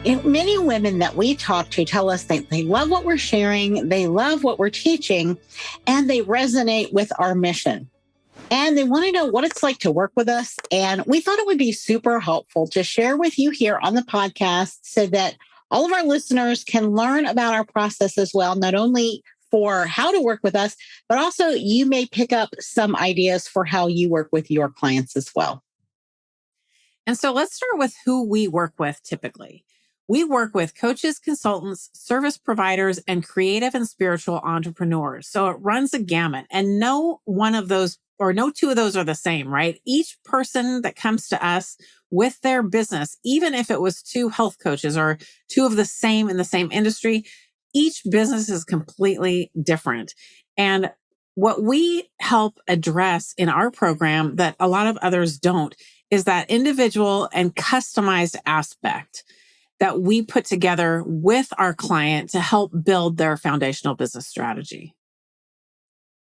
Many women that we talk to tell us that they love what we're sharing, they love what we're teaching, and they resonate with our mission. And they want to know what it's like to work with us. And we thought it would be super helpful to share with you here on the podcast so that all of our listeners can learn about our process as well, not only for how to work with us, but also you may pick up some ideas for how you work with your clients as well. And so let's start with who we work with typically. We work with coaches, consultants, service providers, and creative and spiritual entrepreneurs. So it runs a gamut, and no one of those or no two of those are the same, right? Each person that comes to us with their business, even if it was two health coaches or two of the same in the same industry, each business is completely different. And what we help address in our program that a lot of others don't is that individual and customized aspect that we put together with our client to help build their foundational business strategy.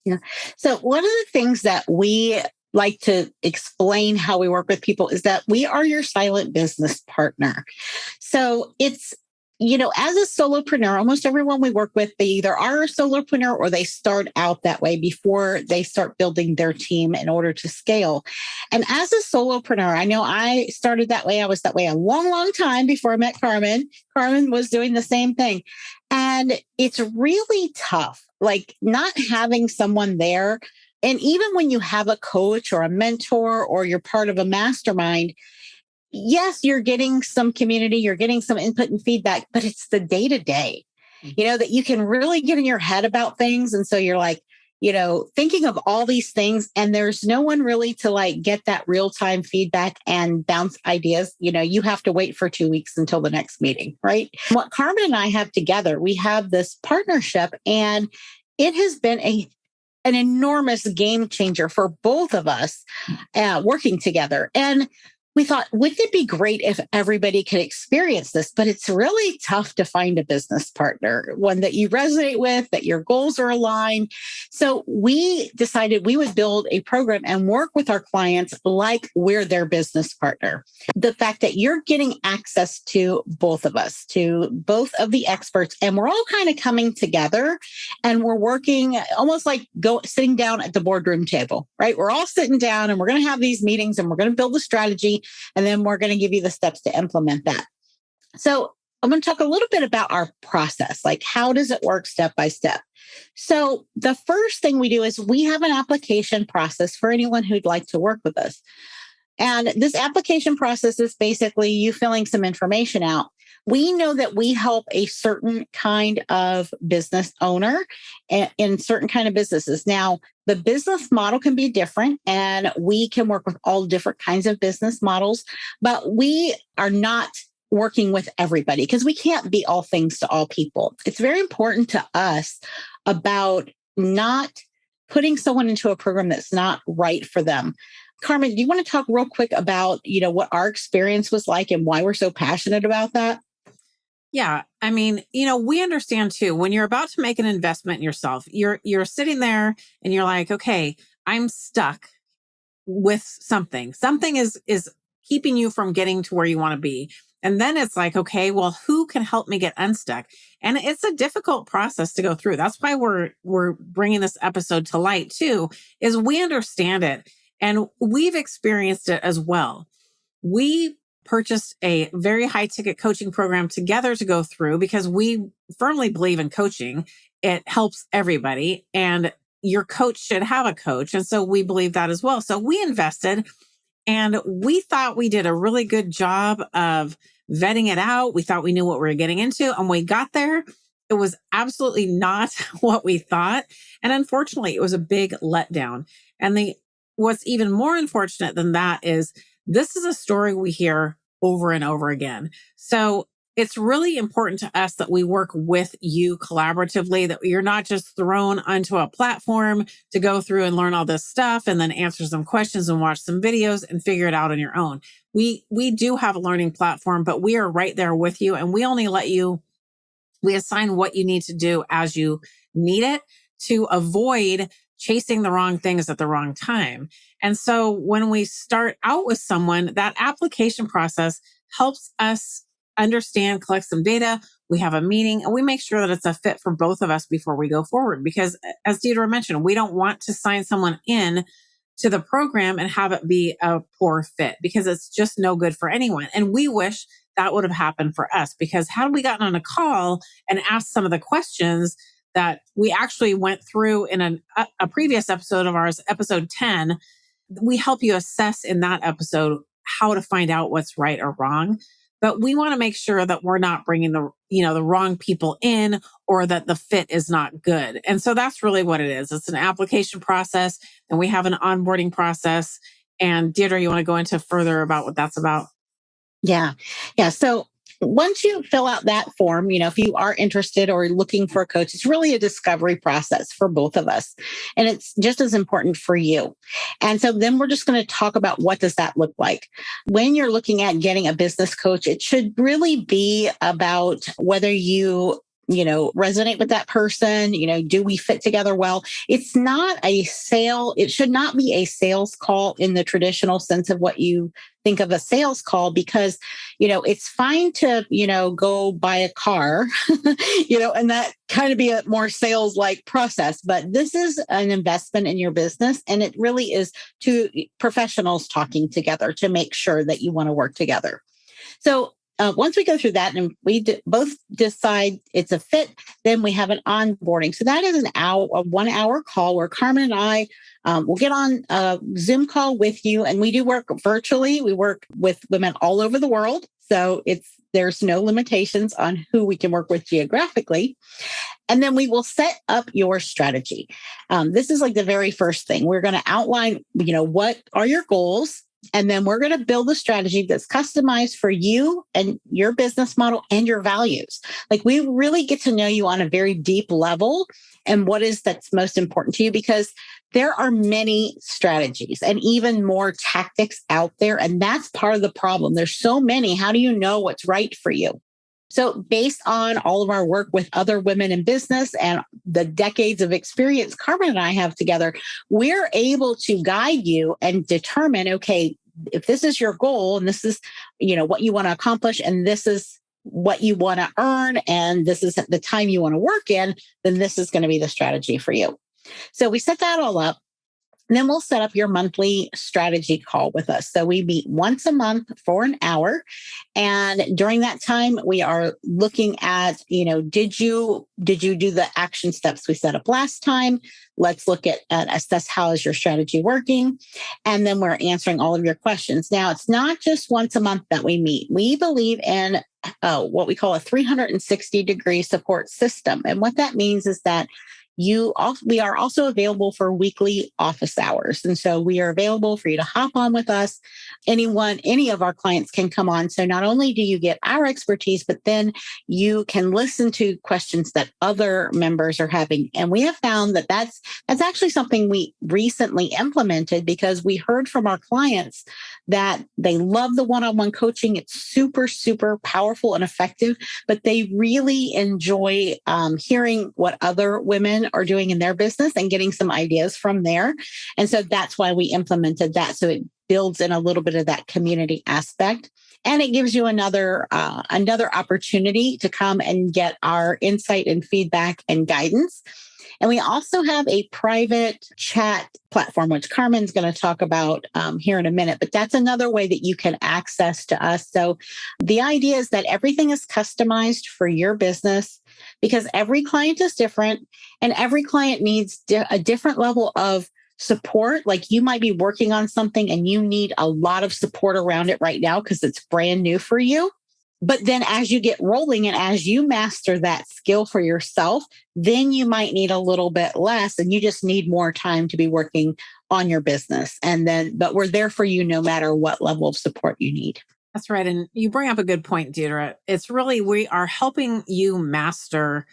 Yeah. So one of the things that we like to explain how we work with people is that we are your silent business partner. So it's, as a solopreneur, almost everyone we work with, they either are a solopreneur or they start out that way before they start building their team in order to scale. And as a solopreneur, I know I started that way. I was that way a long, long time before I met Carmen. Carmen was doing the same thing. And it's really tough, like not having someone there. And even when you have a coach or a mentor or you're part of a mastermind, yes, you're getting some community, you're getting some input and feedback, but it's the day to day, that you can really get in your head about things. And so you're like, thinking of all these things, and there's no one really to like get that real time feedback and bounce ideas. You have to wait for 2 weeks until the next meeting, right? What Carmen and I have together, we have this partnership, and it has been an enormous game changer for both of us working together. And we thought, wouldn't it be great if everybody could experience this? But it's really tough to find a business partner, one that you resonate with, that your goals are aligned. So we decided we would build a program and work with our clients like we're their business partner. The fact that you're getting access to both of us, to both of the experts, and we're all kind of coming together and we're working almost like sitting down at the boardroom table, right? We're all sitting down and we're going to have these meetings and we're going to build a strategy. And then we're going to give you the steps to implement that. So I'm going to talk a little bit about our process. Like, how does it work step by step? So the first thing we do is we have an application process for anyone who'd like to work with us. And this application process is basically you filling some information out. We know that we help a certain kind of business owner in certain kind of businesses. Now, the business model can be different, and we can work with all different kinds of business models, but we are not working with everybody because we can't be all things to all people. It's very important to us about not putting someone into a program that's not right for them. Carmen, do you want to talk real quick about, what our experience was like and why we're so passionate about that? Yeah. I mean, we understand too, when you're about to make an investment in yourself, you're sitting there and you're like, okay, I'm stuck with something. Something is keeping you from getting to where you want to be. And then it's like, okay, well, who can help me get unstuck? And it's a difficult process to go through. That's why we're bringing this episode to light too, is we understand it and we've experienced it as well. We purchased a very high ticket coaching program together to go through because we firmly believe in coaching. It helps everybody, and your coach should have a coach. And so we believe that as well. So we invested, and we thought we did a really good job of vetting it out. We thought we knew what we were getting into. And when we got there, it was absolutely not what we thought. And unfortunately, it was a big letdown. And what's even more unfortunate than that is this is a story we hear over and over again. So it's really important to us that we work with you collaboratively, that you're not just thrown onto a platform to go through and learn all this stuff and then answer some questions and watch some videos and figure it out on your own. We do have a learning platform, but we are right there with you, and we only we assign what you need to do as you need it to avoid chasing the wrong things at the wrong time. And so when we start out with someone, that application process helps us understand, collect some data. We have a meeting and we make sure that it's a fit for both of us before we go forward. Because as Deirdre mentioned, we don't want to sign someone in to the program and have it be a poor fit because it's just no good for anyone. And we wish that would have happened for us, because had we gotten on a call and asked some of the questions that we actually went through in a previous episode of ours, episode 10, we help you assess in that episode how to find out what's right or wrong. But we want to make sure that we're not bringing the wrong people in, or that the fit is not good. And so that's really what it is. It's an application process, and we have an onboarding process. And Deirdre, you want to go into further about what that's about? Yeah. Yeah. So once you fill out that form, if you are interested or looking for a coach, it's really a discovery process for both of us. And it's just as important for you. And so then we're just going to talk about what does that look like. When you're looking at getting a business coach, it should really be about whether you resonate with that person, do we fit together well? It's not a sale. It should not be a sales call in the traditional sense of what you think of a sales call, because, it's fine to, go buy a car, and that kind of be a more sales like process. But this is an investment in your business. And it really is two professionals talking together to make sure that you want to work together. So once we go through that and we both decide it's a fit, then we have an onboarding. So that is a 1 hour call where Carmen and I will get on a Zoom call with you. And we do work virtually. We work with women all over the world. So there's no limitations on who we can work with geographically. And then we will set up your strategy. This is like the very first thing. We're going to outline, what are your goals? And then we're going to build a strategy that's customized for you and your business model and your values. Like, we really get to know you on a very deep level and what is that's most important to you, because there are many strategies and even more tactics out there. And that's part of the problem. There's so many. How do you know what's right for you? So based on all of our work with other women in business and the decades of experience Carmen and I have together, we're able to guide you and determine, okay, if this is your goal and this is, what you want to accomplish, and this is what you want to earn, and this is the time you want to work in, then this is going to be the strategy for you. So we set that all up. And then we'll set up your monthly strategy call with us. So we meet once a month for an hour. And during that time, we are looking at, did you do the action steps we set up last time? Let's look at assess how is your strategy working. And then we're answering all of your questions. Now, it's not just once a month that we meet. We believe in what we call a 360-degree support system. And what that means is that we are also available for weekly office hours. And so we are available for you to hop on with us. Any of our clients can come on. So not only do you get our expertise, but then you can listen to questions that other members are having. And we have found that that's actually something we recently implemented, because we heard from our clients that they love the one-on-one coaching. It's super, super powerful and effective, but they really enjoy hearing what other women are doing in their business and getting some ideas from there. And so that's why we implemented that. So it builds in a little bit of that community aspect. And it gives you another opportunity to come and get our insight and feedback and guidance. And we also have a private chat platform, which Carmen's going to talk about here in a minute. But that's another way that you can access to us. So the idea is that everything is customized for your business, because every client is different and every client needs a different level of support. Like, you might be working on something and you need a lot of support around it right now because it's brand new for you. But then as you get rolling and as you master that skill for yourself, then you might need a little bit less and you just need more time to be working on your business. But we're there for you no matter what level of support you need. That's right. And you bring up a good point, Deirdre. It's really, we are helping you master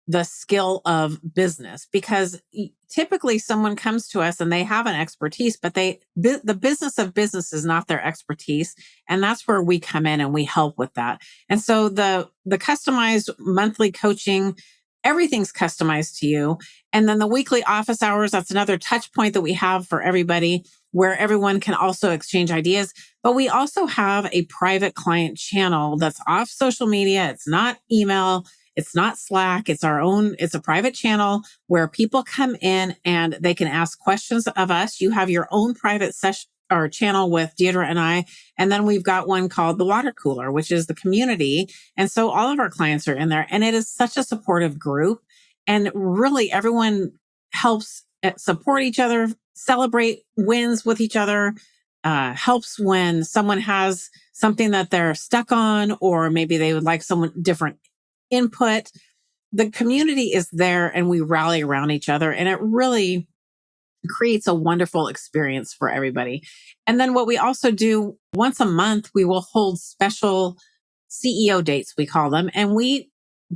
the skill of business, because typically someone comes to us and they have an expertise, but the business of business is not their expertise. And that's where we come in and we help with that. And so the customized monthly coaching, everything's customized to you. And then the weekly office hours, that's another touch point that we have for everybody. where everyone can also exchange ideas. But we also have a private client channel that's off social media. It's not email. It's not Slack. It's a private channel where people come in and they can ask questions of us. You have your own private session or channel with Deirdre and I. And then we've got one called the water cooler, which is the community. And so all of our clients are in there, and it is such a supportive group. And really everyone helps support each other, celebrate wins with each other, helps when someone has something that they're stuck on, or maybe they would like someone different input. The community is there and we rally around each other, and it really creates a wonderful experience for everybody. And then what we also do once a month, we will hold special CEO dates, we call them, and we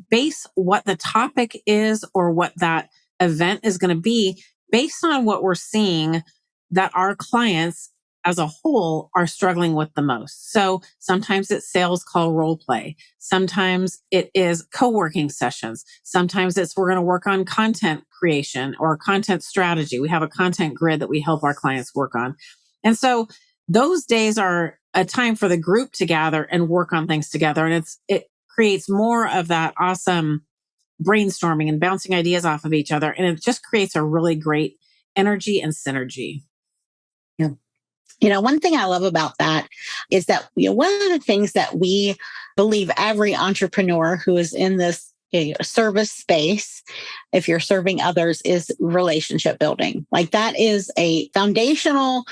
base what the topic is or what that event is going to be based on what we're seeing that our clients as a whole are struggling with the most. So sometimes it's sales call role play. Sometimes it is co-working sessions. Sometimes it's we're going to work on content creation or content strategy. We have a content grid that we help our clients work on. And so those days are a time for the group to gather and work on things together. And it creates more of that awesome brainstorming and bouncing ideas off of each other. And it just creates a really great energy and synergy. Yeah. One thing I love about that is that, one of the things that we believe every entrepreneur who is in this service space, if you're serving others, is relationship building. Like that is a foundational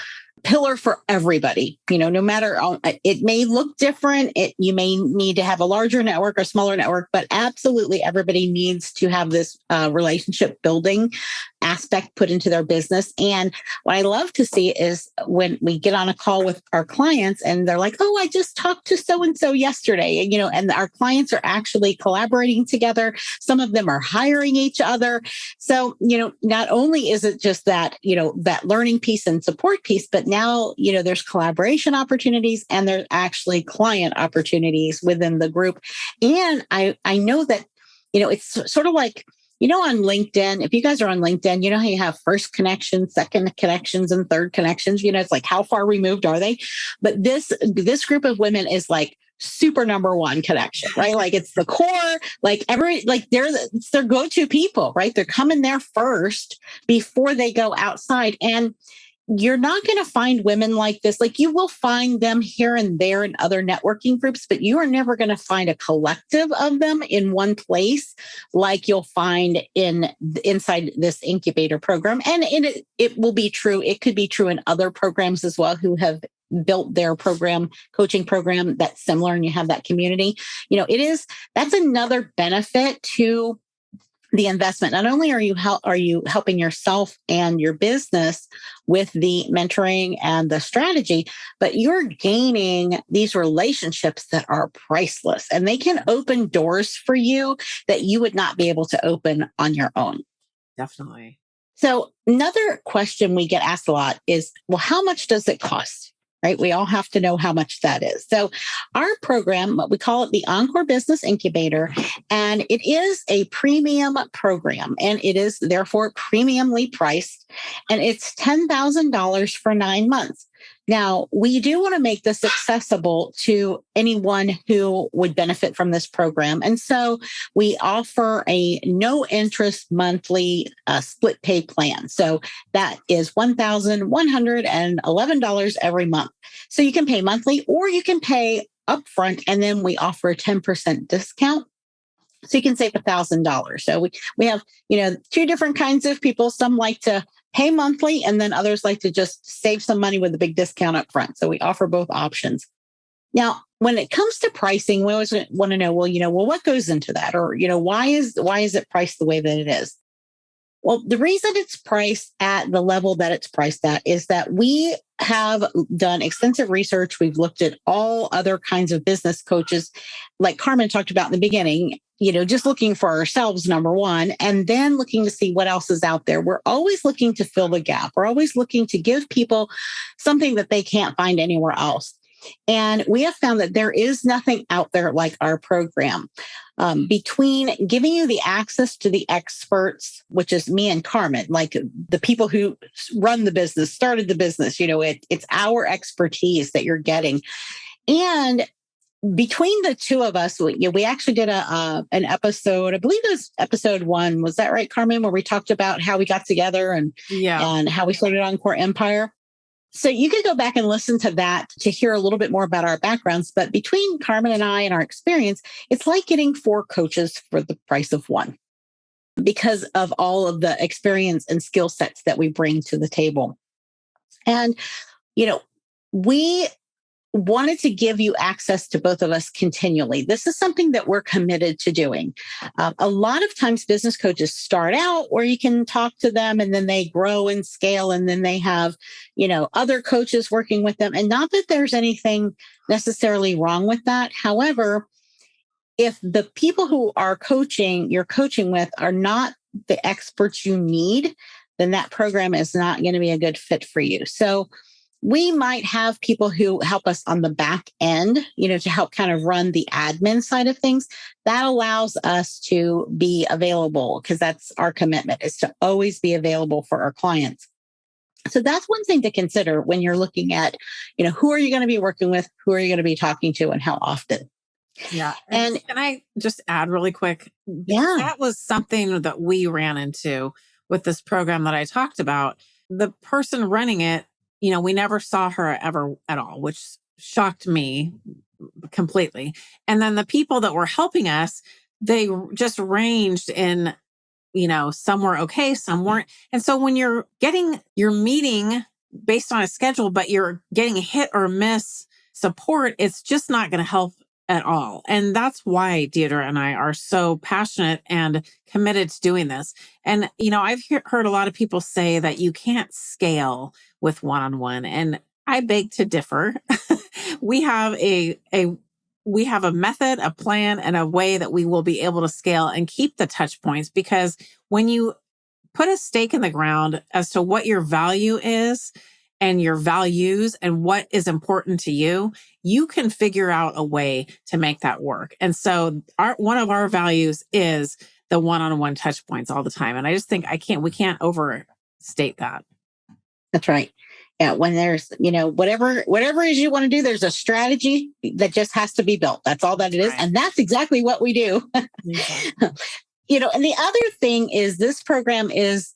pillar for everybody. No matter, it may look different. You may need to have a larger network or smaller network, but absolutely everybody needs to have this relationship building aspect put into their business. And what I love to see is when we get on a call with our clients and they're like, oh, I just talked to so-and-so yesterday, and our clients are actually collaborating together. Some of them are hiring each other. So, not only is it just that, that learning piece and support piece, but now, there's collaboration opportunities and there's actually client opportunities within the group. And I know that, it's sort of like, on LinkedIn, if you guys are on LinkedIn, how you have first connections, second connections, and third connections, it's like, how far removed are they? But this group of women is like super number one connection, right? Like it's the core, it's their go-to people, right? They're coming there first before they go outside. And you're not going to find women like this. Like you will find them here and there in other networking groups, but you are never going to find a collective of them in one place like you'll find inside this incubator program. And it will be true. It could be true in other programs as well who have built their coaching program that's similar, and you have that community. That's another benefit to the investment. Not only are you helping yourself and your business with the mentoring and the strategy, but you're gaining these relationships that are priceless, and they can open doors for you that you would not be able to open on your own. Definitely. So another question we get asked a lot is, well, how much does it cost? Right? We all have to know how much that is. So our program, we call it the Encore Business Incubator, and it is a premium program, and it is therefore premiumly priced, and it's $10,000 for 9 months. Now, we do want to make this accessible to anyone who would benefit from this program. And so we offer a no interest monthly split pay plan. So that is $1,111 every month. So you can pay monthly or you can pay upfront, and then we offer a 10% discount. So you can save $1,000. So we have, two different kinds of people. Some like to pay monthly, and then others like to just save some money with a big discount up front. So we offer both options. Now, when it comes to pricing, we always want to know, what goes into that? Or, why is it priced the way that it is? Well, the reason it's priced at the level that it's priced at is that we have done extensive research. We've looked at all other kinds of business coaches, like Carmen talked about in the beginning, just looking for ourselves, number one, and then looking to see what else is out there. We're always looking to fill the gap. We're always looking to give people something that they can't find anywhere else. And we have found that there is nothing out there like our program. Between giving you the access to the experts, which is me and Carmen, like the people who run the business, started the business, it's our expertise that you're getting. And between the two of us, we actually did an episode, I believe it was episode 1. Was that right, Carmen? Where we talked about how we got together and how we started Encore Empire. So you could go back and listen to that to hear a little bit more about our backgrounds. But between Carmen and I and our experience, it's like getting 4 coaches for the price of 1 because of all of the experience and skill sets that we bring to the table. And, we wanted to give you access to both of us continually. This is something that we're committed to doing. A lot of times business coaches start out where you can talk to them and then they grow and scale and then they have, other coaches working with them. And not that there's anything necessarily wrong with that. However, if the people who you're coaching with are not the experts you need, then that program is not going to be a good fit for you. So we might have people who help us on the back end, to help kind of run the admin side of things. That allows us to be available because that's our commitment, is to always be available for our clients. So that's one thing to consider when you're looking at, who are you going to be working with? Who are you going to be talking to and how often? Yeah. And can I just add really quick? Yeah. That was something that we ran into with this program that I talked about. The person running it, we never saw her ever at all, which shocked me completely. And then the people that were helping us, they just ranged in, some were okay, some weren't. And so when you're getting your meeting based on a schedule, but you're getting hit or miss support, it's just not going to help at all. And that's why Deirdre and I are so passionate and committed to doing this. And, I've heard a lot of people say that you can't scale with one-on-one. And I beg to differ. We have a method, a plan, and a way that we will be able to scale and keep the touch points, because when you put a stake in the ground as to what your value is and your values and what is important to you, you can figure out a way to make that work. And so one of our values is the one-on-one touch points all the time. And I just think we can't overstate that. That's right. Yeah. When there's, whatever it is you want to do, there's a strategy that just has to be built. That's all that it is. Right. And that's exactly what we do. Exactly. And the other thing is this program is,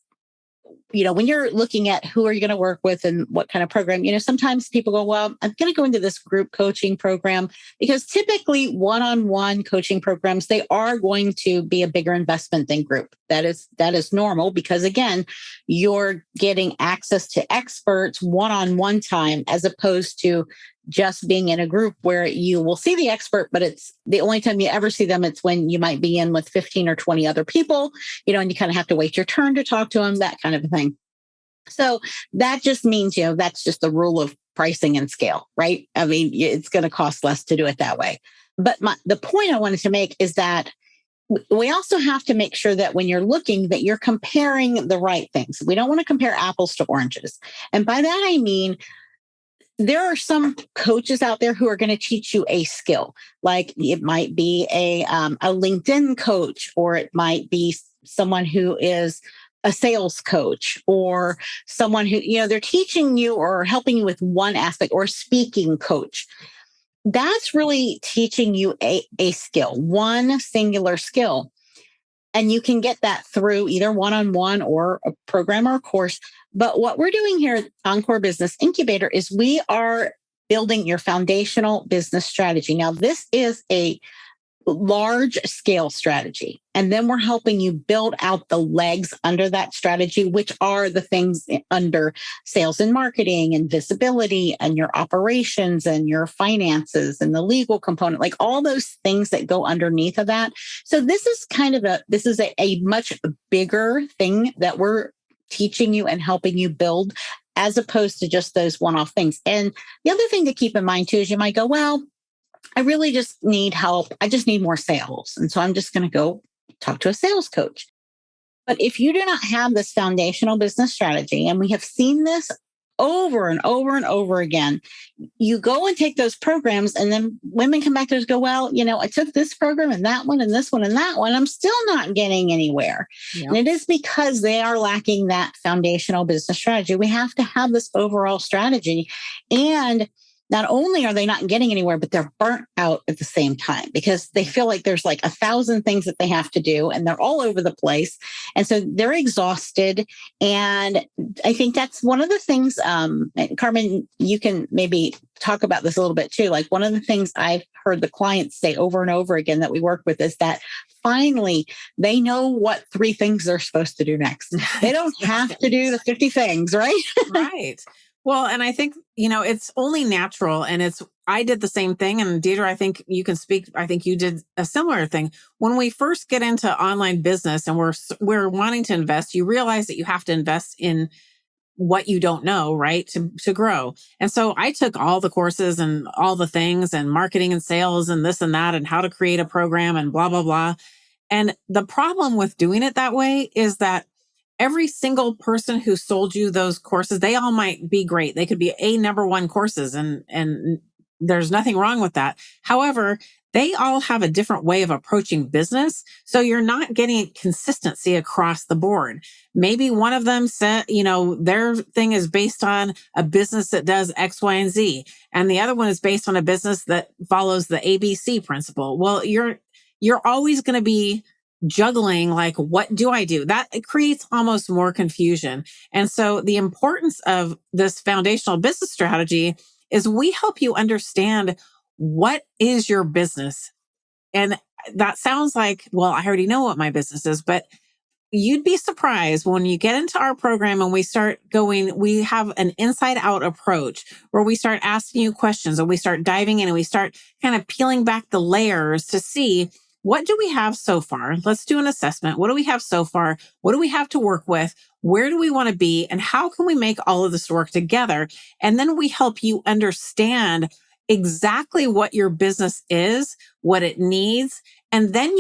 when you're looking at who are you going to work with and what kind of program, sometimes people go, well, I'm going to go into this group coaching program, because typically one-on-one coaching programs, they are going to be a bigger investment than group. That is normal, because again, you're getting access to experts one-on-one time, as opposed to just being in a group where you will see the expert, but it's the only time you ever see them. It's when you might be in with 15 or 20 other people, and you kind of have to wait your turn to talk to them, that kind of a thing. So that just means, that's just the rule of pricing and scale, right? I mean, it's going to cost less to do it that way. But the point I wanted to make is that we also have to make sure that when you're looking, that you're comparing the right things. We don't want to compare apples to oranges. And by that, I mean, there are some coaches out there who are going to teach you a skill, like it might be a LinkedIn coach, or it might be someone who is a sales coach, or someone who, they're teaching you or helping you with one aspect, or a speaking coach. That's really teaching you a skill, one singular skill. And you can get that through either one-on-one or a program or a course. But what we're doing here at Encore Business Incubator is we are building your foundational business strategy. Now, this is a large scale strategy. And then we're helping you build out the legs under that strategy, which are the things under sales and marketing and visibility and your operations and your finances and the legal component, like all those things that go underneath of that. So this is a much bigger thing that we're teaching you and helping you build, as opposed to just those one-off things. And the other thing to keep in mind too, is you might go, well, I really just need help. I just need more sales. And so I'm just going to go talk to a sales coach. But if you do not have this foundational business strategy, and we have seen this over and over and over again. You go and take those programs, and then women come back to us and go, well, I took this program and that one and this one and that one. I'm still not getting anywhere. Yep. And it is because they are lacking that foundational business strategy. We have to have this overall strategy. And not only are they not getting anywhere, but they're burnt out at the same time because they feel like there's like 1,000 things that they have to do and they're all over the place. And so they're exhausted. And I think that's one of the things, Carmen, you can maybe talk about this a little bit too. Like one of the things I've heard the clients say over and over again that we work with is that finally they know what 3 things they're supposed to do next. They don't have to do the 50 things, right? Right. Well, and I think, it's only natural, and I did the same thing. And Deirdre, I think you can speak. I think you did a similar thing. When we first get into online business and we're wanting to invest, you realize that you have to invest in what you don't know, right? To grow. And so I took all the courses and all the things and marketing and sales and this and that and how to create a program and blah, blah, blah. And the problem with doing it that way is that every single person who sold you those courses, they all might be great. They could be number 1 courses and there's nothing wrong with that. However, they all have a different way of approaching business. So you're not getting consistency across the board. Maybe one of them said, their thing is based on a business that does X, Y, and Z. And the other one is based on a business that follows the ABC principle. Well, you're always going to be juggling, like, what do I do? That it creates almost more confusion. And so the importance of this foundational business strategy is we help you understand what is your business. And that sounds like, well, I already know what my business is, but you'd be surprised when you get into our program and we have an inside out approach where we start asking you questions and we start diving in and we start kind of peeling back the layers to see, what do we have so far? Let's do an assessment. What do we have so far? What do we have to work with? Where do we want to be? And how can we make all of this work together? And then we help you understand exactly what your business is, what it needs. And then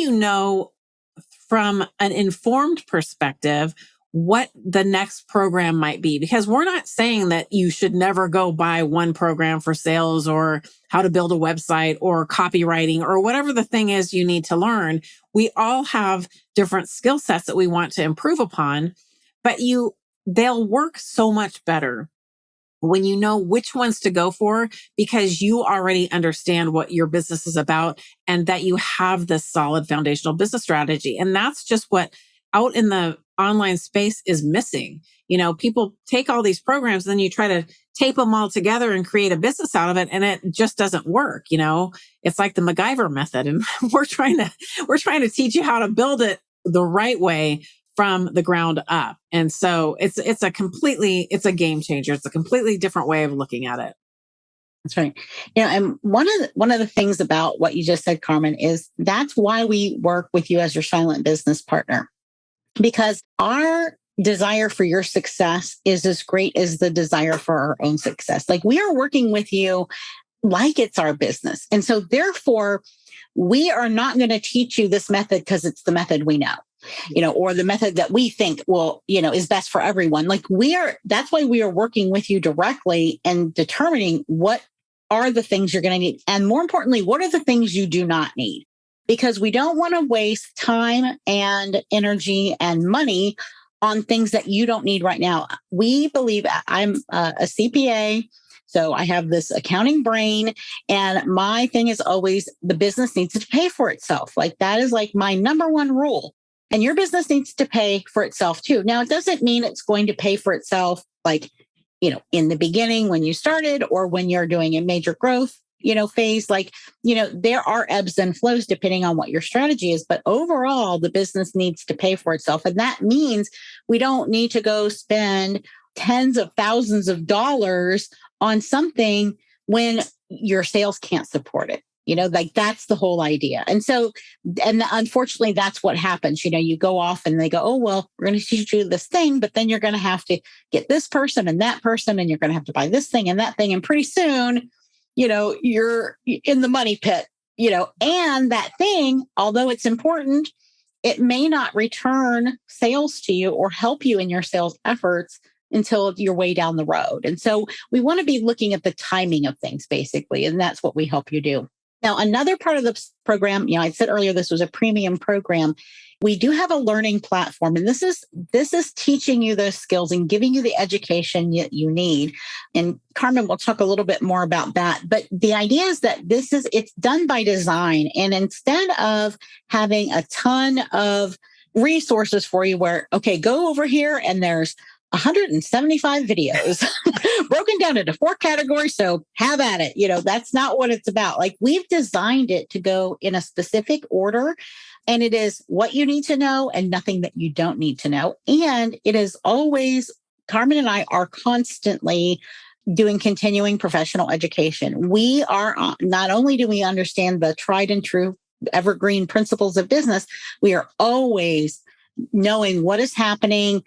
from an informed perspective, what the next program might be. Because we're not saying that you should never go buy one program for sales or how to build a website or copywriting or whatever the thing is you need to learn. We all have different skill sets that we want to improve upon, but they'll work so much better when you know which ones to go for, because you already understand what your business is about and that you have this solid foundational business strategy. And that's just what out in the online space is missing. People take all these programs, then you try to tape them all together and create a business out of it, and it just doesn't work. It's like the MacGyver method, and we're trying to teach you how to build it the right way from the ground up. And so it's a game changer. It's a completely different way of looking at it. That's right. And one of the things about what you just said, Carmen, is that's why we work with you as your silent business partner, because our desire for your success is as great as the desire for our own success. Like, we are working with you like it's our business. And so therefore, we are not going to teach you this method because it's the method we know, or the method that we think is best for everyone. Like, that's why we are working with you directly and determining what are the things you're going to need. And more importantly, what are the things you do not need? Because we don't want to waste time and energy and money on things that you don't need right now. We believe, I'm a CPA, so I have this accounting brain, and my thing is always the business needs to pay for itself. Like, that is like my number one rule. And your business needs to pay for itself too. Now, it doesn't mean it's going to pay for itself like, in the beginning when you started or when you're doing a major growth, phase. Like, there are ebbs and flows depending on what your strategy is. But overall, the business needs to pay for itself. And that means we don't need to go spend tens of thousands of dollars on something when your sales can't support it. Like, that's the whole idea. And so, and unfortunately, that's what happens. You go off and they go, oh, well, we're going to teach you this thing, but then you're going to have to get this person, and you're going to have to buy this thing and that thing. And pretty soon, you're in the money pit, and that thing, although it's important, it may not return sales to you or help you in your sales efforts until you're way down the road. And so we want to be looking at the timing of things, basically. And that's what we help you do. Now, another part of the program, I said earlier, this was a premium program. We do have a learning platform, and this is teaching you those skills and giving you the education you need. And Carmen will talk a little bit more about that. But the idea is that it's done by design. And instead of having a ton of resources for you where, okay, go over here and there's 175 videos broken down into 4 categories. So have at it. That's not what it's about. Like, we've designed it to go in a specific order, and it is what you need to know and nothing that you don't need to know. And it is always, Carmen and I are constantly doing continuing professional education. We are, not only do we understand the tried and true evergreen principles of business, we are always knowing what is happening,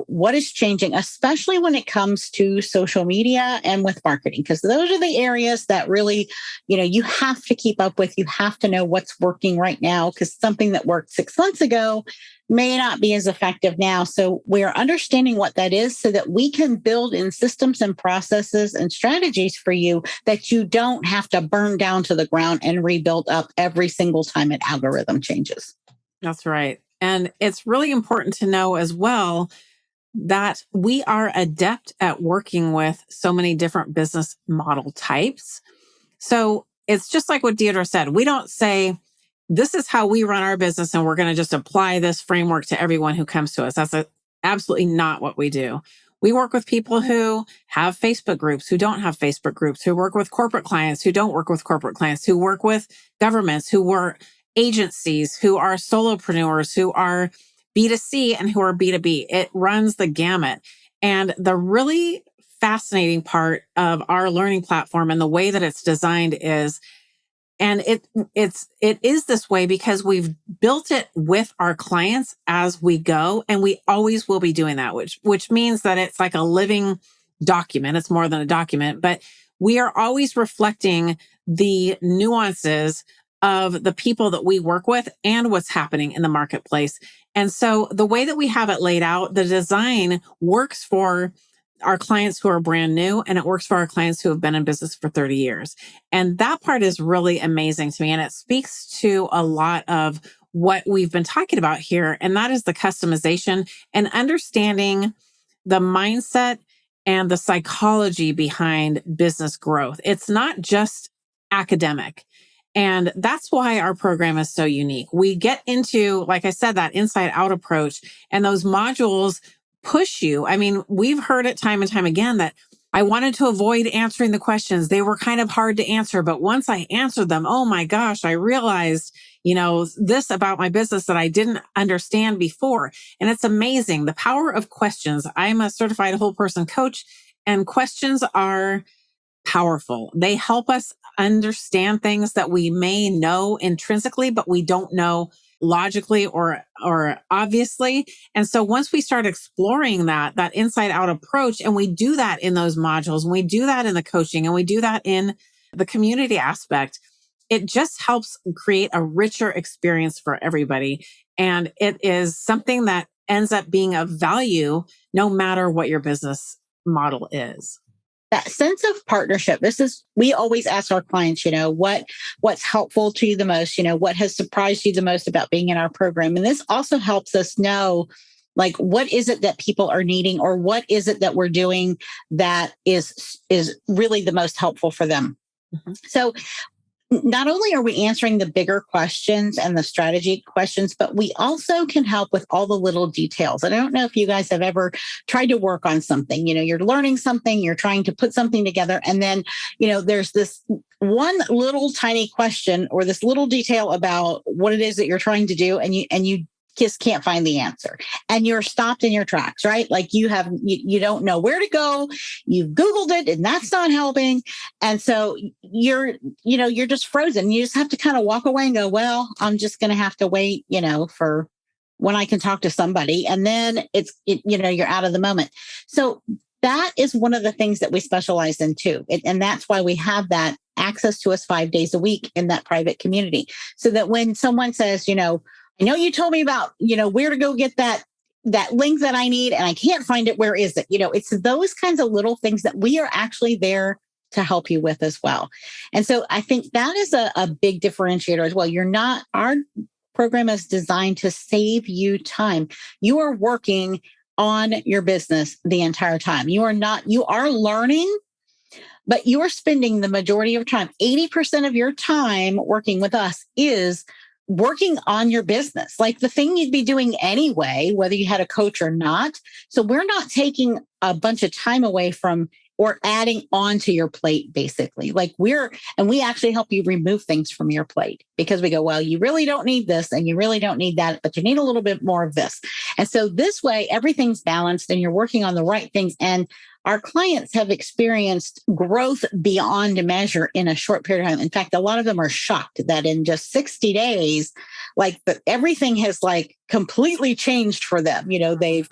what is changing, especially when it comes to social media and with marketing, because those are the areas that really, you have to keep up with. You have to know what's working right now, because something that worked 6 months ago may not be as effective now. So we're understanding what that is so that we can build in systems and processes and strategies for you that you don't have to burn down to the ground and rebuild up every single time an algorithm changes. That's right. And it's really important to know as well that we are adept at working with so many different business model types. So it's just like what Deirdre said. We don't say, this is how we run our business and we're going to just apply this framework to everyone who comes to us. That's absolutely not what we do. We work with people who have Facebook groups, who don't have Facebook groups, who work with corporate clients, who don't work with corporate clients, who work with governments, who work agencies, who are solopreneurs, who are B2C and who are B2B. It runs the gamut. And the really fascinating part of our learning platform and the way that it's designed is, and it is this way because we've built it with our clients as we go, and we always will be doing that, which means that it's like a living document. It's more than a document, but we are always reflecting the nuances of the people that we work with and what's happening in the marketplace. And so the way that we have it laid out, the design works for our clients who are brand new, and it works for our clients who have been in business for 30 years. And that part is really amazing to me. And it speaks to a lot of what we've been talking about here. And that is the customization and understanding the mindset and the psychology behind business growth. It's not just academic. And that's why our program is so unique. We get into, like I said, that inside out approach, and those modules push you. I mean, we've heard it time and time again that I wanted to avoid answering the questions. They were kind of hard to answer, but once I answered them, oh my gosh, I realized, this about my business that I didn't understand before. And it's amazing. The power of questions. I'm a certified whole person coach, and questions are powerful. They help us understand things that we may know intrinsically, but we don't know logically or obviously. And so once we start exploring that inside out approach, and we do that in those modules, and we do that in the coaching, and we do that in the community aspect, it just helps create a richer experience for everybody. And it is something that ends up being of value no matter what your business model is. That sense of partnership. We always ask our clients, what's helpful to you the most, what has surprised you the most about being in our program. And this also helps us know, like, what is it that people are needing, or what is it that we're doing that is really the most helpful for them. Mm-hmm. So not only are we answering the bigger questions and the strategy questions, but we also can help with all the little details. I don't know if you guys have ever tried to work on something. You're learning something, you're trying to put something together, and then, there's this one little tiny question or this little detail about what it is that you're trying to do, and you just can't find the answer, and you're stopped in your tracks, right? Like you don't know where to go. You've Googled it and that's not helping. And so you're just frozen. You just have to kind of walk away and go, well, I'm just going to have to wait, for when I can talk to somebody. And then you're out of the moment. So that is one of the things that we specialize in too. And that's why we have that access to us 5 days a week in that private community. So that when someone says, I know you told me about, where to go get that that link that I need and I can't find it. Where is it? It's those kinds of little things that we are actually there to help you with as well. And so I think that is a big differentiator as well. Our program is designed to save you time. You are working on your business the entire time. You are learning, but you are spending the majority of your time, 80% of your time working with us is working on your business, like the thing you'd be doing anyway, whether you had a coach or not. So we're not taking a bunch of time away from or adding on to your plate, basically. And we actually help you remove things from your plate because we go, well, you really don't need this and you really don't need that, but you need a little bit more of this. And so this way, everything's balanced and you're working on the right things. And our clients have experienced growth beyond measure in a short period of time. In fact, a lot of them are shocked that in just 60 days, everything has completely changed for them. They've,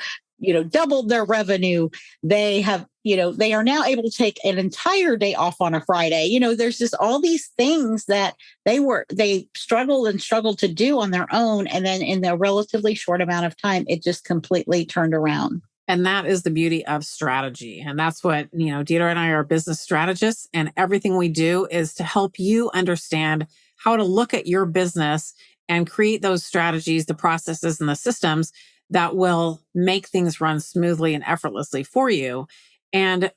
doubled their revenue. They have, they are now able to take an entire day off on a Friday. There's just all these things that they struggled to do on their own. And then in a relatively short amount of time, it just completely turned around. And that is the beauty of strategy. And that's what, Deirdre and I are business strategists, and everything we do is to help you understand how to look at your business and create those strategies, the processes and the systems that will make things run smoothly and effortlessly for you. And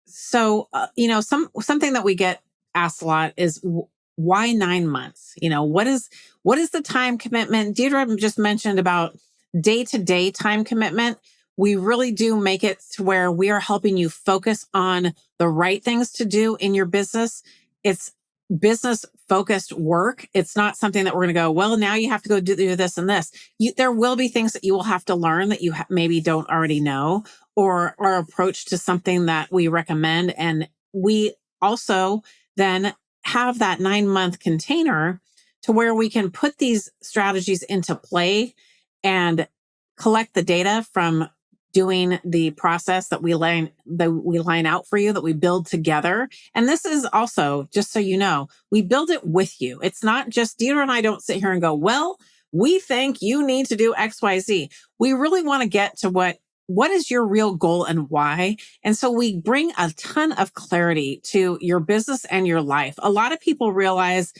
so, something that we get asked a lot is why 9 months? What is the time commitment? Deirdre just mentioned about day-to-day time commitment. We really do make it to where we are helping you focus on the right things to do in your business. It's business focused work. It's not something that we're going to go, well, now you have to go do this and this. There will be things that you will have to learn that you maybe don't already know, or our approach to something that we recommend. And we also then have that 9-month container to where we can put these strategies into play and collect the data from doing the process that we line out for you, that we build together. And this is also, just so you know, we build it with you. It's not just Deirdre and I don't sit here and go, well, we think you need to do X, Y, Z. We really want to get to what is your real goal and why. And so we bring a ton of clarity to your business and your life. A lot of people realize,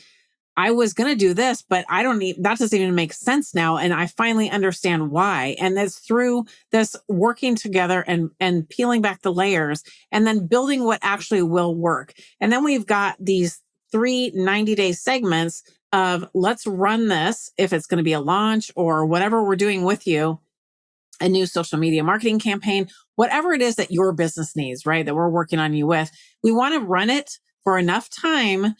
I was going to do this, but that doesn't even make sense now. And I finally understand why. And it's through this working together and peeling back the layers and then building what actually will work. And then we've got these 3 90-day segments of let's run this if it's going to be a launch or whatever we're doing with you, a new social media marketing campaign, whatever it is that your business needs, right? That we're working on you with. We want to run it for enough time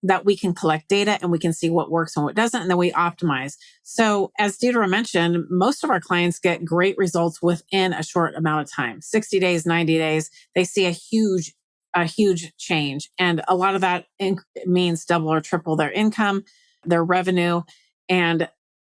that we can collect data and we can see what works and what doesn't, and then we optimize. So as Deirdre mentioned, most of our clients get great results within a short amount of time, 60 days, 90 days. They see a huge change. And a lot of that means double or triple their income, their revenue, and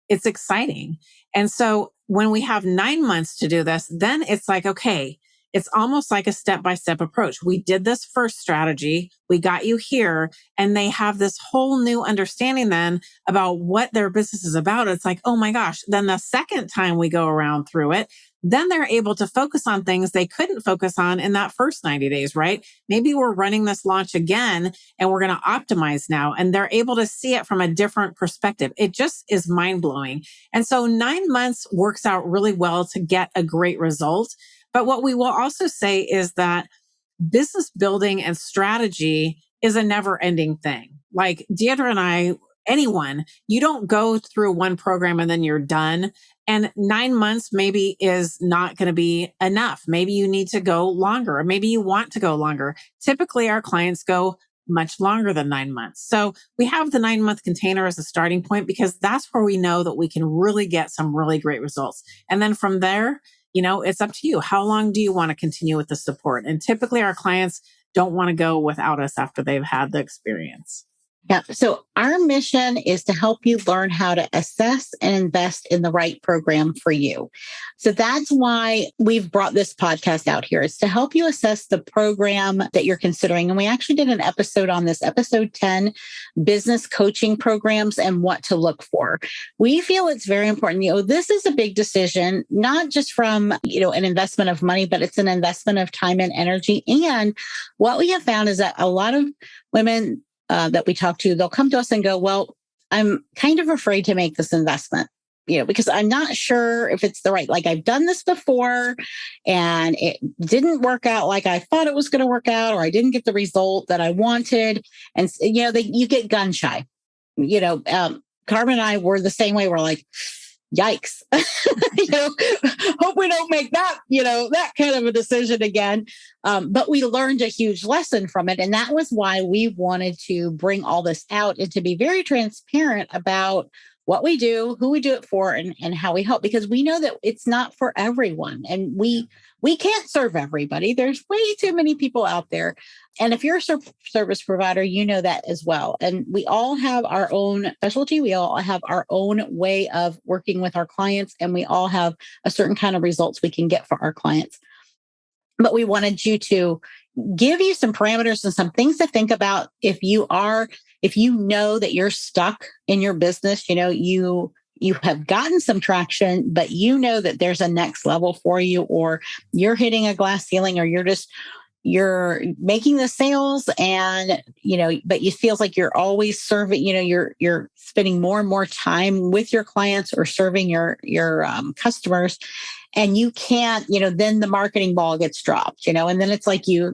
it's exciting. And so when we have 9 months to do this, then it's like, okay, it's almost like a step-by-step approach. We did this first strategy. We got you here, and they have this whole new understanding then about what their business is about. It's like, oh my gosh. Then the second time we go around through it, then they're able to focus on things they couldn't focus on in that first 90 days, right? Maybe we're running this launch again and we're going to optimize now, and they're able to see it from a different perspective. It just is mind-blowing. And so 9 months works out really well to get a great result. But what we will also say is that business building and strategy is a never-ending thing. Like Deirdre and I, anyone, you don't go through one program and then you're done. And 9 months maybe is not going to be enough. Maybe you need to go longer, or maybe you want to go longer. Typically, our clients go much longer than 9 months. So we have the 9-month container as a starting point because that's where we know that we can really get some really great results. And then from there, it's up to you. How long do you want to continue with the support? And typically our clients don't want to go without us after they've had the experience. Yeah. So our mission is to help you learn how to assess and invest in the right program for you. So that's why we've brought this podcast out here. It's to help you assess the program that you're considering. And we actually did an episode on this, episode 10, business coaching programs and what to look for. We feel it's very important. This is a big decision, not just from, an investment of money, but it's an investment of time and energy. And what we have found is that a lot of women that we talk to, they'll come to us and go, well, I'm kind of afraid to make this investment, because I'm not sure if it's the right, like I've done this before and it didn't work out like I thought it was going to work out, or I didn't get the result that I wanted. And, you get gun shy. Carmen and I were the same way. We're like, yikes, hope we don't make that, that kind of a decision again. But we learned a huge lesson from it. And that was why we wanted to bring all this out and to be very transparent about what we do, who we do it for, and how we help, because we know that it's not for everyone. And we can't serve everybody. There's way too many people out there. And if you're a service provider, you know that as well. And we all have our own specialty. We all have our own way of working with our clients, and we all have a certain kind of results we can get for our clients. But we wanted you to give you some parameters and some things to think about if you know that you're stuck in your business, you have gotten some traction, but you know that there's a next level for you, or you're hitting a glass ceiling, or you're making the sales and, but it feels like you're always serving, you're spending more and more time with your clients or serving your customers. And you can't, then the marketing ball gets dropped, and then it's like you're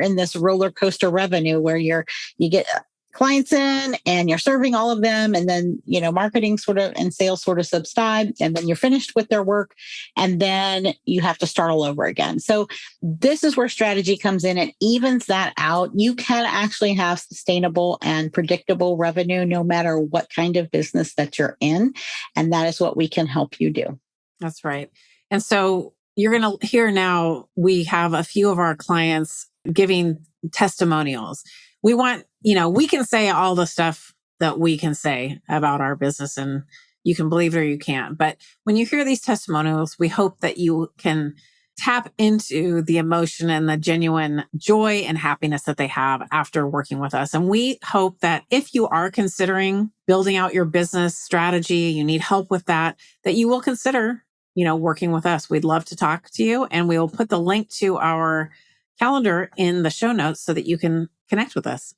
in this roller coaster revenue where you get clients in and you're serving all of them. And then, marketing sort of and sales sort of subside, and then you're finished with their work. And then you have to start all over again. So this is where strategy comes in. It evens that out. You can actually have sustainable and predictable revenue no matter what kind of business that you're in. And that is what we can help you do. That's right. And so you're going to hear now, we have a few of our clients giving testimonials. We want, we can say all the stuff that we can say about our business, and you can believe it or you can't. But when you hear these testimonials, we hope that you can tap into the emotion and the genuine joy and happiness that they have after working with us. And we hope that if you are considering building out your business strategy, you need help with that you will consider working with us. We'd love to talk to you, and we will put the link to our calendar in the show notes so that you can connect with us.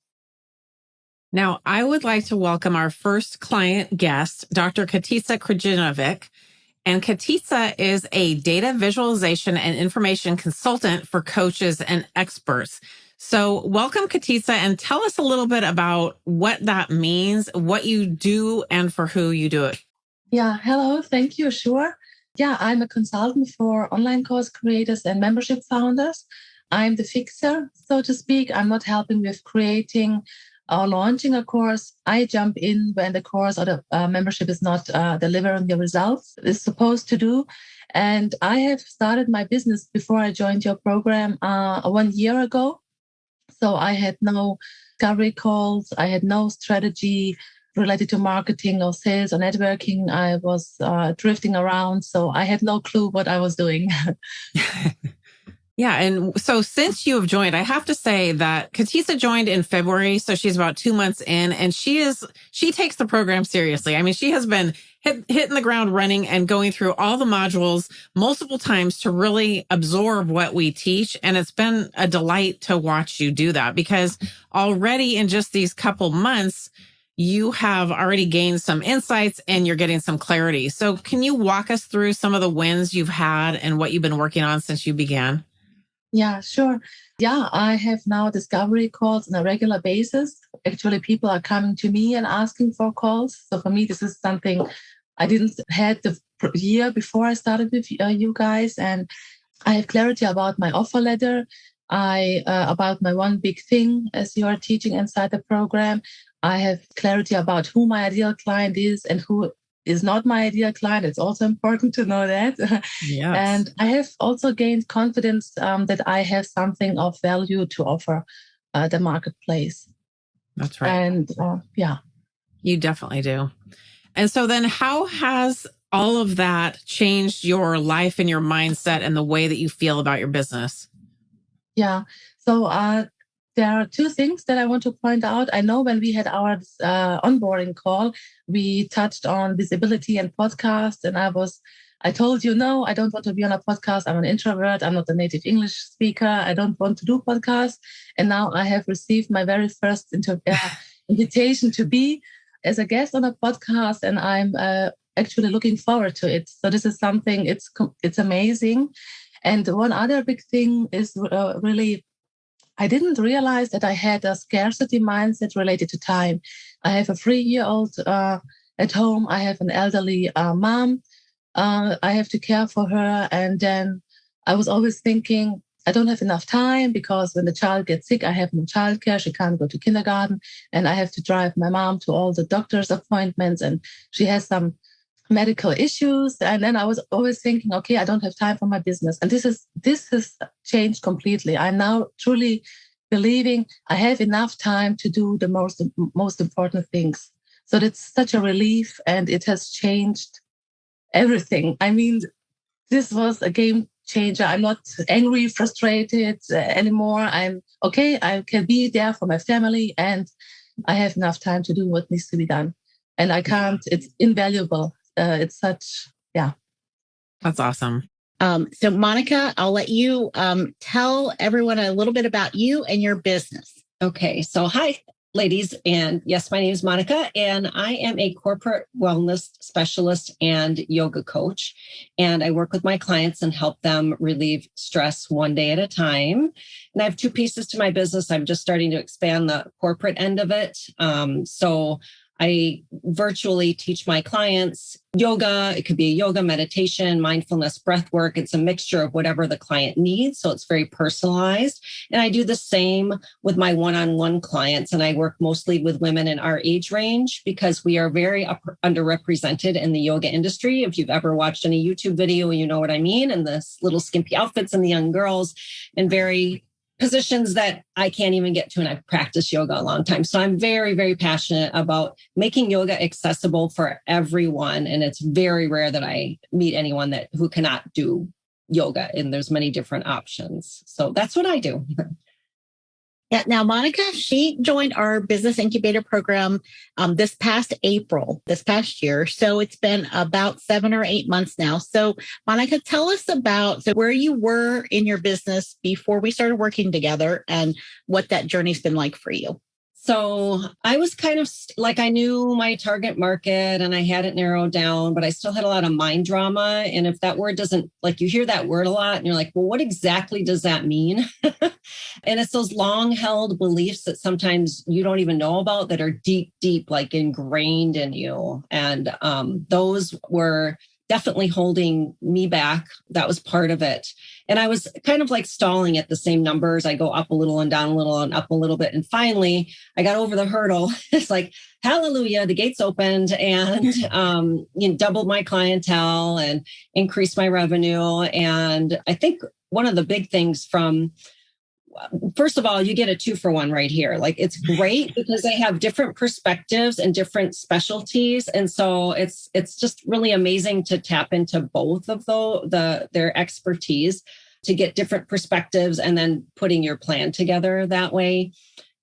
Now, I would like to welcome our first client guest, Dr. Katica Krajinovic. And Katica is a data visualization and information consultant for coaches and experts. So welcome, Katica, and tell us a little bit about what that means, what you do, and for who you do it. Yeah, hello. Thank you. Sure. Yeah, I'm a consultant for online course creators and membership founders. I'm the fixer, so to speak. I'm not helping with creating or launching a course. I jump in when the course or the membership is not delivering the results it's supposed to do. And I have started my business before I joined your program 1 year ago. So I had no discovery calls. I had no strategy related to marketing or sales or networking. I was drifting around. So I had no clue what I was doing. Yeah. And so since you have joined, I have to say that Katica joined in February. So she's about 2 months in, and she takes the program seriously. I mean, she has been hitting the ground running and going through all the modules multiple times to really absorb what we teach. And it's been a delight to watch you do that, because already in just these couple months, you have already gained some insights and you're getting some clarity. So can you walk us through some of the wins you've had and what you've been working on since you began? Yeah, sure. Yeah, I have now discovery calls on a regular basis. Actually, people are coming to me and asking for calls. So for me, this is something I didn't had the year before I started with you guys. And I have clarity about my offer letter. About my one big thing, as you are teaching inside the program. I have clarity about who my ideal client is and who is not my ideal client. It's also important to know that. Yes. And I have also gained confidence that I have something of value to offer the marketplace. That's right. And You definitely do. And so then how has all of that changed your life and your mindset and the way that you feel about your business? Yeah. So there are two things that I want to point out. I know when we had our onboarding call, we touched on visibility and podcast. And I told you, no, I don't want to be on a podcast. I'm an introvert. I'm not a native English speaker. I don't want to do podcasts. And now I have received my very first invitation to be as a guest on a podcast. And I'm actually looking forward to it. So this is something, it's amazing. And one other big thing is really, I didn't realize that I had a scarcity mindset related to time. I have a 3-year-old at home. I have an elderly mom. I have to care for her. And then I was always thinking, I don't have enough time because when the child gets sick, I have no childcare. She can't go to kindergarten. And I have to drive my mom to all the doctor's appointments. And she has some medical issues. And then I was always thinking, okay, I don't have time for my business. And this has changed completely. I'm now truly believing I have enough time to do the most important things. So that's such a relief, and it has changed everything. I mean, this was a game changer. I'm not angry, frustrated anymore. I'm okay. I can be there for my family, and I have enough time to do what needs to be done. And I can't, it's invaluable. It's such, That's awesome. So Monica, I'll let you tell everyone a little bit about you and your business. Okay. So hi, ladies. And yes, my name is Monica, and I am a corporate wellness specialist and yoga coach. And I work with my clients and help them relieve stress one day at a time. And I have two pieces to my business. I'm just starting to expand the corporate end of it. So I virtually teach my clients yoga. It could be yoga, meditation, mindfulness, breath work. It's a mixture of whatever the client needs. So it's very personalized. And I do the same with my one-on-one clients. And I work mostly with women in our age range because we are very underrepresented in the yoga industry. If you've ever watched any YouTube video, you know what I mean. And the little skimpy outfits and the young girls and very positions that I can't even get to, and I've practiced yoga a long time. So I'm very, very passionate about making yoga accessible for everyone. And it's very rare that I meet anyone who cannot do yoga, and there's many different options. So that's what I do. Yeah. Now, Monica, she joined our business incubator program this past year. So it's been about 7 or 8 months now. So Monica, tell us about where you were in your business before we started working together and what that journey's been like for you. So I was kind of like, I knew my target market and I had it narrowed down, but I still had a lot of mind drama. And if that word doesn't, like, you hear that word a lot and you're like, well, what exactly does that mean? And it's those long held beliefs that sometimes you don't even know about that are deep, deep, like ingrained in you. And those were definitely holding me back. That was part of it. And I was kind of like stalling at the same numbers. I go up a little and down a little and up a little bit. And finally, I got over the hurdle. It's like, hallelujah, the gates opened and doubled my clientele and increased my revenue. And I think one of the big things first of all, you get a 2-for-1 right here. Like, it's great because they have different perspectives and different specialties. And so it's just really amazing to tap into both of their expertise to get different perspectives and then putting your plan together that way.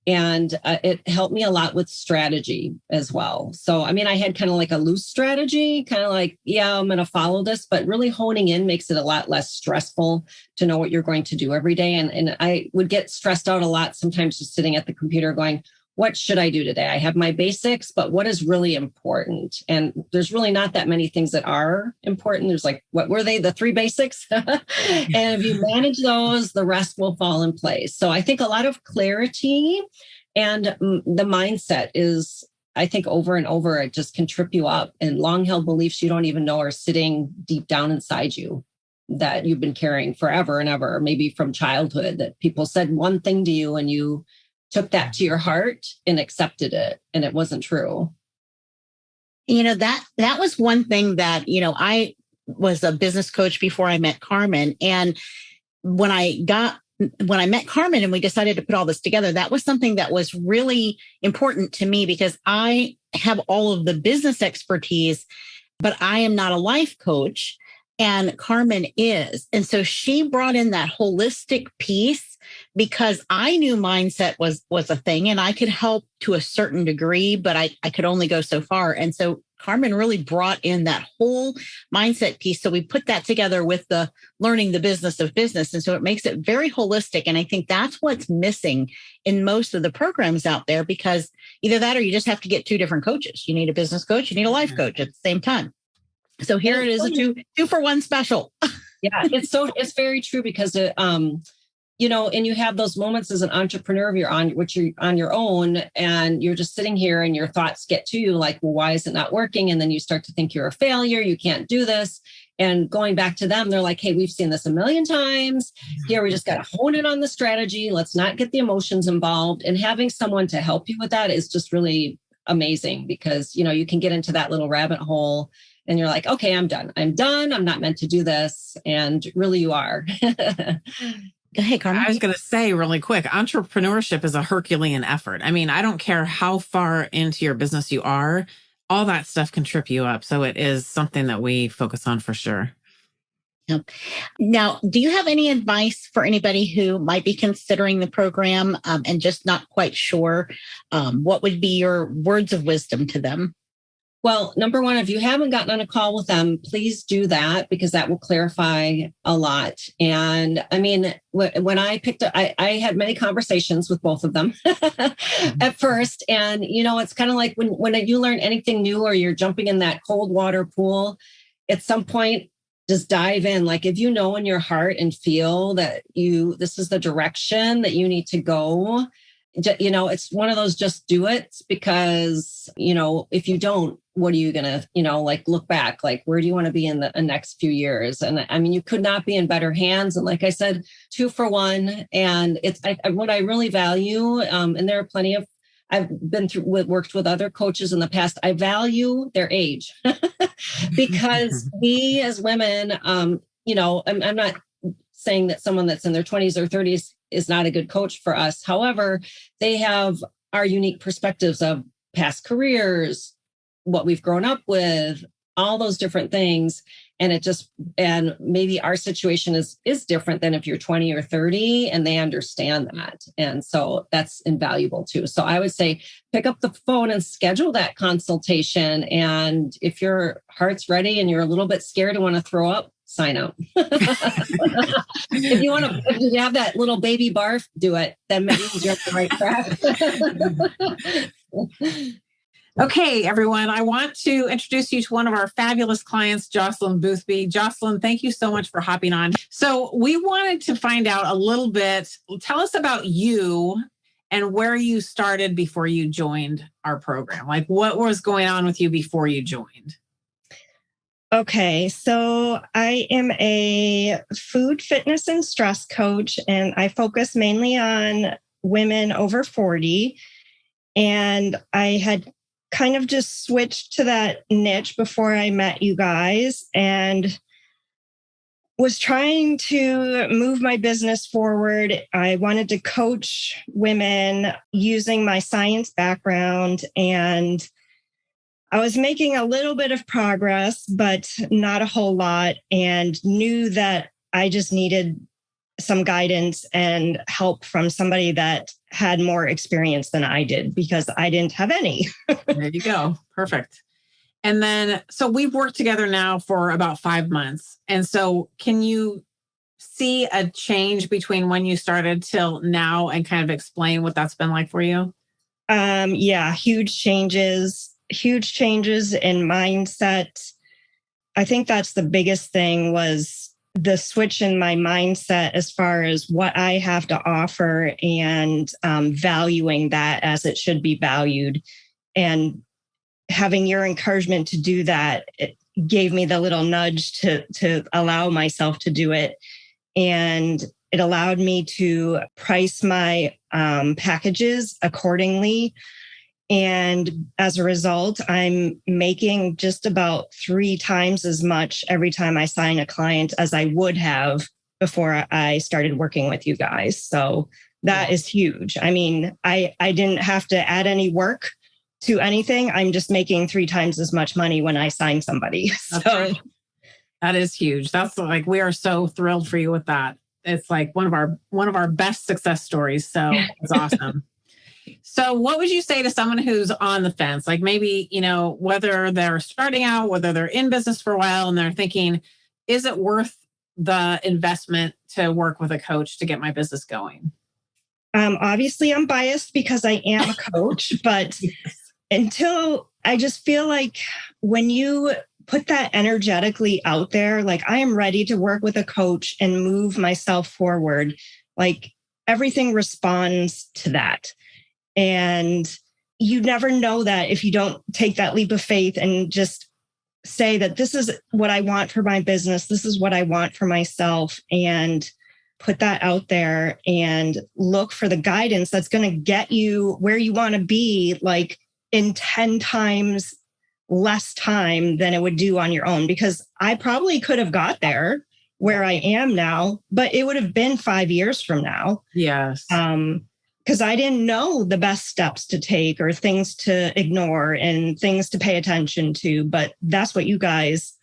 And it helped me a lot with strategy as well. So, I mean, I had kind of like a loose strategy, kind of like, yeah, I'm going to follow this, but really honing in makes it a lot less stressful to know what you're going to do every day. And I would get stressed out a lot sometimes just sitting at the computer going, what should I do today? I have my basics, but what is really important? And there's really not that many things that are important. There's like, what were they? The 3 basics. And if you manage those, the rest will fall in place. So I think a lot of clarity and the mindset is, I think over and over, it just can trip you up, and long held beliefs you don't even know are sitting deep down inside you that you've been carrying forever and ever, maybe from childhood, that people said one thing to you and you took that to your heart and accepted it, and it wasn't true. That was one thing that, I was a business coach before I met Carmen. And when I got when I met Carmen and we decided to put all this together, that was something that was really important to me because I have all of the business expertise, but I am not a life coach and Carmen is. And so she brought in that holistic piece because I knew mindset was a thing and I could help to a certain degree, but I could only go so far. And so Carmen really brought in that whole mindset piece. So we put that together with the learning the business of business. And so it makes it very holistic. And I think that's what's missing in most of the programs out there, because either that or you just have to get two different coaches. You need a business coach, you need a life coach at the same time. So here it is, a two for one special. Yeah, it's very true because and you have those moments as an entrepreneur, you're on your own and you're just sitting here and your thoughts get to you like, well, why is it not working? And then you start to think you're a failure. You can't do this. And going back to them, they're like, hey, we've seen this a million times. Here, we just got to hone in on the strategy. Let's not get the emotions involved. And having someone to help you with that is just really amazing because, you can get into that little rabbit hole and you're like, okay, I'm done. I'm not meant to do this. And really you are. Hey, Carmen. I was going to say really quick, entrepreneurship is a Herculean effort. I mean, I don't care how far into your business you are, all that stuff can trip you up. So it is something that we focus on for sure. Yep. Now, do you have any advice for anybody who might be considering the program and just not quite sure? What would be your words of wisdom to them? Well, number one, if you haven't gotten on a call with them, please do that because that will clarify a lot. And I mean, when I picked up, I had many conversations with both of them at first. And, it's kind of like when you learn anything new or you're jumping in that cold water pool, at some point, just dive in. Like if you know in your heart and feel that this is the direction that you need to go, it's one of those just do it because, if you don't, what are you going to, look back, like, where do you want to be in the next few years? And I mean, you could not be in better hands. And like I said, 2 for 1. And it's what I really value. And there are plenty of, I've worked with other coaches in the past. I value their age because we as women, I'm not saying that someone that's in their 20s or 30s is not a good coach for us. However, they have our unique perspectives of past careers, what we've grown up with, all those different things. And maybe our situation is different than if you're 20 or 30 and they understand that. And so that's invaluable too. So I would say pick up the phone and schedule that consultation. And if your heart's ready and you're a little bit scared and want to throw up, sign up. If you have that little baby barf, do it. Then maybe you're on the right track. Okay, everyone, I want to introduce you to one of our fabulous clients, Jocelyn Boothby. Jocelyn, thank you so much for hopping on. So we wanted to find out a little bit, tell us about you and where you started before you joined our program. Like what was going on with you before you joined? Okay, so I am a food, fitness, and stress coach, and I focus mainly on women over 40. And I had kind of just switched to that niche before I met you guys and was trying to move my business forward. I wanted to coach women using my science background, and I was making a little bit of progress, but not a whole lot, and knew that I just needed some guidance and help from somebody that had more experience than I did because I didn't have any. There you go. Perfect. And then, so we've worked together now for about 5 months. And so can you see a change between when you started till now and kind of explain what that's been like for you? Yeah, huge changes in mindset. I think that's the biggest thing was the switch in my mindset as far as what I have to offer and valuing that as it should be valued. And having your encouragement to do that, it gave me the little nudge to allow myself to do it. And it allowed me to price my packages accordingly. And as a result, I'm making just about 3 times as much every time I sign a client as I would have before I started working with you guys. So that is huge. I mean, I didn't have to add any work to anything. I'm just making 3 times as much money when I sign somebody. So that is huge. That's like, we are so thrilled for you with that. It's like one of our best success stories. So it's awesome. So what would you say to someone who's on the fence? Like maybe, whether they're starting out, whether they're in business for a while and they're thinking, is it worth the investment to work with a coach to get my business going? Obviously I'm biased because I am a coach, but until I just feel like when you put that energetically out there, like I am ready to work with a coach and move myself forward, like everything responds to that. And you never know that if you don't take that leap of faith and just say that this is what I want for my business, this is what I want for myself, and put that out there and look for the guidance that's going to get you where you want to be, like in 10 times less time than it would do on your own. Because I probably could have got there where I am now, but it would have been 5 years from now. Yes. Because I didn't know the best steps to take or things to ignore and things to pay attention to. But that's what you guys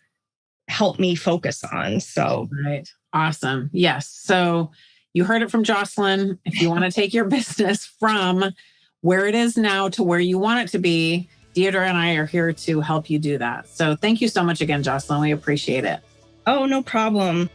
help me focus on. So, right. Awesome. Yes. So you heard it from Jocelyn. If you want to take your business from where it is now to where you want it to be, Deirdre and I are here to help you do that. So thank you so much again, Jocelyn. We appreciate it. Oh, no problem.